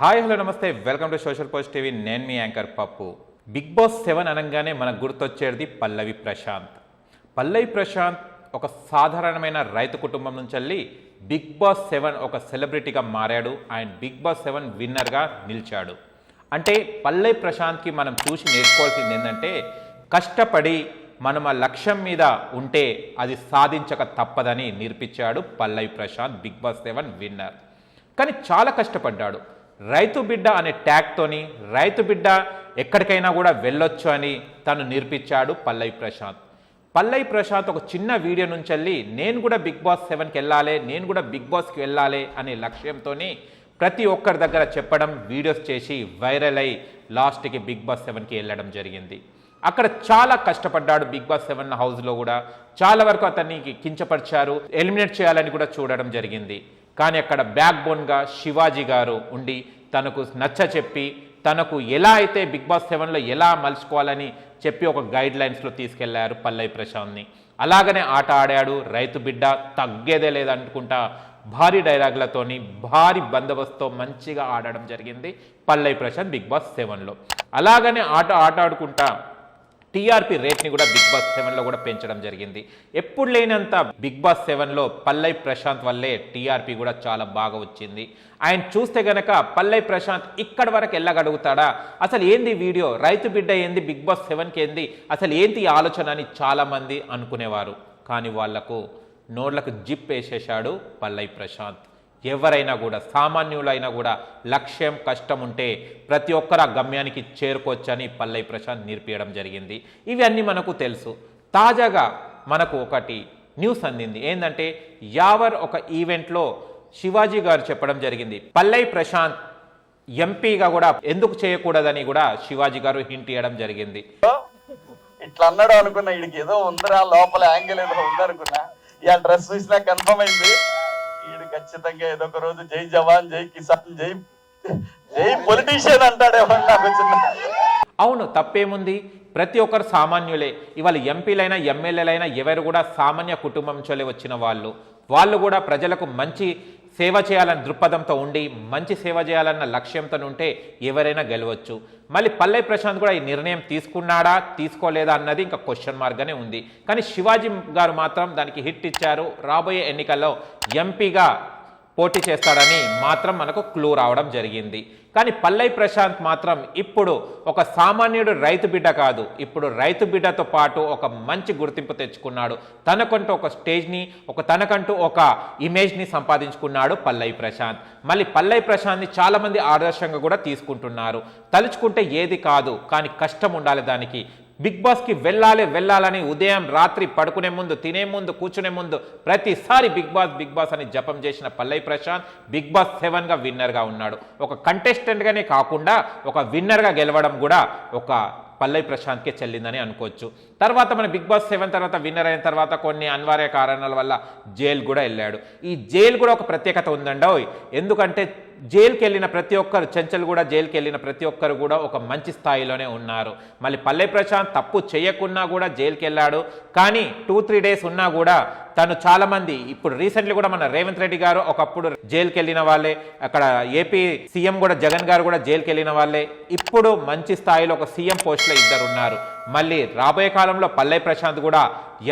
Hi hello నమస్తే welcome to social post TV. నేను మీ యాంకర్ పప్పు. బిగ్ బాస్ 7 అనగానే మనకు గుర్తొచ్చేది పల్లవి ప్రశాంత్. పల్లవి ప్రశాంత్ ఒక సాధారణమైన రైతు కుటుంబం నుంచి వెళ్ళి బిగ్ బాస్ 7 ఒక సెలబ్రిటీగా మారాడు. ఆయన బిగ్ బాస్ 7 విన్నర్గా నిలిచాడు. అంటే పల్లవి ప్రశాంత్కి మనం చూసి నేర్చుకోవాల్సింది ఏంటంటే, కష్టపడి మనం ఆ లక్ష్యం మీద ఉంటే అది సాధించక తప్పదని నిరూపించాడు పల్లవి ప్రశాంత్, బిగ్ బాస్ 7 విన్నర్. కానీ చాలా కష్టపడ్డాడు. రైతు బిడ్డ అనే ట్యాగ్తోని రైతు బిడ్డ ఎక్కడికైనా కూడా వెళ్ళొచ్చు అని తను నిరూపించాడు పల్లవి ప్రశాంత్. పల్లవి ప్రశాంత్ ఒక చిన్న వీడియో నుంచి వెళ్ళి నేను కూడా బిగ్ బాస్ 7కి వెళ్ళాలి, నేను కూడా బిగ్ బాస్కి వెళ్ళాలి అనే లక్ష్యంతో ప్రతి ఒక్కరి దగ్గర చెప్పడం, వీడియోస్ చేసి వైరల్ అయి లాస్ట్కి బిగ్ బాస్ 7కి వెళ్ళడం జరిగింది. అక్కడ చాలా కష్టపడ్డాడు. బిగ్ బాస్ 7 హౌస్లో కూడా చాలా వరకు అతన్ని కించపరిచారు, ఎలిమినేట్ చేయాలని కూడా చూడడం జరిగింది. కానీ అక్కడ బ్యాక్ బోన్గా శివాజీ గారు ఉండి తనకు నచ్చ చెప్పి తనకు ఎలా అయితే బిగ్ బాస్ 7లో ఎలా మలుచుకోవాలని చెప్పి ఒక గైడ్ లైన్స్లో తీసుకెళ్లారు పల్లవి ప్రశాంత్ని. అలాగనే ఆట ఆడాడు. రైతు బిడ్డ తగ్గేదే లేదనుకుంటా భారీ డైలాగులతోని భారీ బందోబస్తుతో మంచిగా ఆడడం జరిగింది పల్లవి ప్రశాంత్ బిగ్ బాస్ 7లో. అలాగనే ఆడుకుంటా టీఆర్పీ రేట్ని కూడా బిగ్ బాస్ 7లో కూడా పెంచడం జరిగింది. ఎప్పుడు లేనంత బిగ్ బాస్ 7లో పల్లవి ప్రశాంత్ వల్లే టీఆర్పీ కూడా చాలా బాగా వచ్చింది. ఆయన చూస్తే గనక పల్లవి ప్రశాంత్ ఇక్కడ వరకు వెళ్ళగలుగుతాడా, అసలు ఏంది వీడియో, రైతు బిడ్డ ఏంది, బిగ్ బాస్ 7కి ఏంది, అసలు ఏంటి ఆలోచన అని చాలామంది అనుకునేవారు. కానీ వాళ్లకు నోళ్లకు జిప్ వేసేశాడు పల్లవి ప్రశాంత్. ఎవరైనా కూడా సామాన్యులైనా కూడా లక్ష్యం, కష్టం ఉంటే ప్రతి ఒక్కరు ఆ గమ్యానికి చేరుకోవచ్చని పల్లవి ప్రశాంత్ నిరూపించడం జరిగింది. ఇవన్నీ మనకు తెలుసు. తాజాగా మనకు ఒకటి న్యూస్ అందింది. ఏంటంటే యావర్ ఒక ఈవెంట్లో శివాజీ గారు చెప్పడం జరిగింది, పల్లవి ప్రశాంత్ ఎంపీగా కూడా ఎందుకు చేయకూడదని కూడా శివాజీ గారు హింట్ ఇవ్వడం జరిగింది. ఇట్లా అన్నాడు అనుకున్నా, వీడికి ఏదో ఉందరా లోపల యాంగిల్ ఏదో ఉందనుకున్నా. ఇవాళ డ్రెస్ చూసినా కన్ఫర్మ్ అయింది. వీడు ఖచ్చితంగా ఏదో ఒక రోజు జై జవాన్, జై కిసాన్, జై జై పొలిటీషియన్ అంటాడేమో నాకు చిన్న. అవును, తప్పేముంది? ప్రతి ఒక్కరు సామాన్యులే. ఇవాళ ఎంపీలైనా ఎమ్మెల్యేలైనా ఎవరు కూడా సామాన్య కుటుంబం నుంచి వచ్చిన వాళ్ళు కూడా ప్రజలకు మంచి సేవ చేయాలన్న దృక్పథంతో ఉండి మంచి సేవ చేయాలన్న లక్ష్యంతో ఉంటే ఎవరైనా గెలవచ్చు. మళ్ళీ పల్లవి ప్రశాంత్ కూడా ఈ నిర్ణయం తీసుకున్నాడా తీసుకోలేదా అన్నది ఇంకా క్వశ్చన్ మార్క్గానే ఉంది. కానీ శివాజీ గారు మాత్రం దానికి హిట్ ఇచ్చారు. రాబోయే ఎన్నికల్లో ఎంపీగా పోటీ చేస్తాడని మాత్రం మనకు క్లూ రావడం జరిగింది. కానీ పల్లవి ప్రశాంత్ మాత్రం ఇప్పుడు ఒక సామాన్యుడు రైతు బిడ్డ కాదు, ఇప్పుడు రైతు బిడ్డతో పాటు ఒక మంచి గుర్తింపు తెచ్చుకున్నాడు. తనకంటూ ఒక స్టేజ్ని, తనకంటూ ఒక ఇమేజ్ని సంపాదించుకున్నాడు పల్లవి ప్రశాంత్. మళ్ళీ పల్లవి ప్రశాంత్ని చాలామంది ఆదర్శంగా కూడా తీసుకుంటున్నారు. తలుచుకుంటే ఏది కాదు, కానీ కష్టం ఉండాలి దానికి. బిగ్ బాస్కి వెళ్ళాలని ఉదయం రాత్రి పడుకునే ముందు, తినే ముందు, కూర్చునే ముందు ప్రతిసారి బిగ్ బాస్ అని జపం చేసిన పల్లవి ప్రశాంత్ బిగ్ బాస్ 7గా విన్నర్గా ఉన్నాడు. ఒక కంటెస్టెంట్గానే కాకుండా ఒక విన్నర్గా గెలవడం కూడా ఒక పల్లవి ప్రశాంత్కే చెల్లిందని అనుకోవచ్చు. తర్వాత మన బిగ్ బాస్ 7 తర్వాత విన్నర్ అయిన తర్వాత కొన్ని అనివార్య కారణాల వల్ల జైలు కూడా వెళ్ళాడు. ఈ జైలు కూడా ఒక ప్రత్యేకత ఉందండో. ఎందుకంటే జైలుకి వెళ్ళిన ప్రతి ఒక్కరు, చెంచల్ కూడా జైలుకి వెళ్ళిన ప్రతి ఒక్కరు కూడా ఒక మంచి స్థాయిలోనే ఉన్నారు. మళ్ళీ పల్లవి ప్రశాంత్ తప్పు చేయకున్నా కూడా జైలుకి వెళ్ళాడు. కానీ 2-3 డేస్ ఉన్నా కూడా తను చాలామంది, ఇప్పుడు రీసెంట్లీ కూడా మన రేవంత్ రెడ్డి గారు ఒకప్పుడు జైలుకి వెళ్ళిన వాళ్ళే, అక్కడ ఏపీ సీఎం కూడా జగన్ గారు కూడా జైలుకి వెళ్ళిన వాళ్ళే. ఇప్పుడు మంచి స్థాయిలో ఒక సీఎం పోస్ట్లో ఇద్దరు ఉన్నారు. మళ్ళీ రాబోయే కాలంలో పల్లవి ప్రశాంత్ కూడా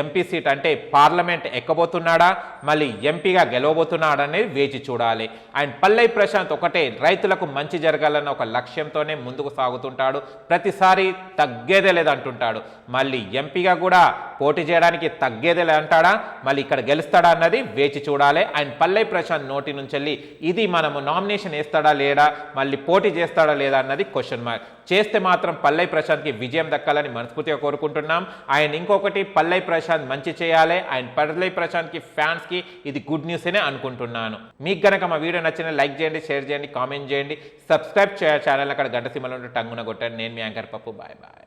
ఎంపీ సీట్ అంటే పార్లమెంట్ ఎక్కబోతున్నాడా, మళ్ళీ ఎంపీగా గెలవబోతున్నాడా అనేది వేచి చూడాలి. అండ్ పల్లవి ప్రశాంత్ ఒకటే, రైతులకు మంచి జరగాలన్న ఒక లక్ష్యంతోనే ముందుకు సాగుతుంటాడు. ప్రతిసారి తగ్గేదే లేదంటుంటాడు. మళ్ళీ ఎంపీగా కూడా పోటీ చేయడానికి తగ్గేదే లేదంటాడా, మళ్ళీ ఇక్కడ గెలుస్తాడా అన్నది వేచి చూడాలి. అండ్ పల్లవి ప్రశాంత్ నోటి నుంచి వెళ్ళి ఇది మనము నామినేషన్ వేస్తాడా లేడా, మళ్ళీ పోటీ చేస్తాడా లేదా అన్నది క్వశ్చన్ మార్క్. చేస్తే మాత్రం పల్లవి ప్రశాంత్కి విజయం దక్కాలని మనస్ఫూర్తిగా కోరుకుంటున్నాం. ఆయన ఇంకొకటి, పల్లవి ప్రశాంత్ మంచి చేయాలి. ఆయన పల్లవి ప్రశాంత్కి ఫ్యాన్స్కి ఇది గుడ్ న్యూస్ అనే అనుకుంటున్నాను. మీకు గనక మా వీడియో నచ్చిన లైక్ చేయండి, షేర్ చేయండి, కామెంట్ చేయండి, సబ్స్క్రైబ్ చేయాలి ఛానల్. అక్కడ గంట సింబల్ ఉంటే టంగున కొట్టండి. నేను మీ యాంకర్ పప్పు. Bye bye.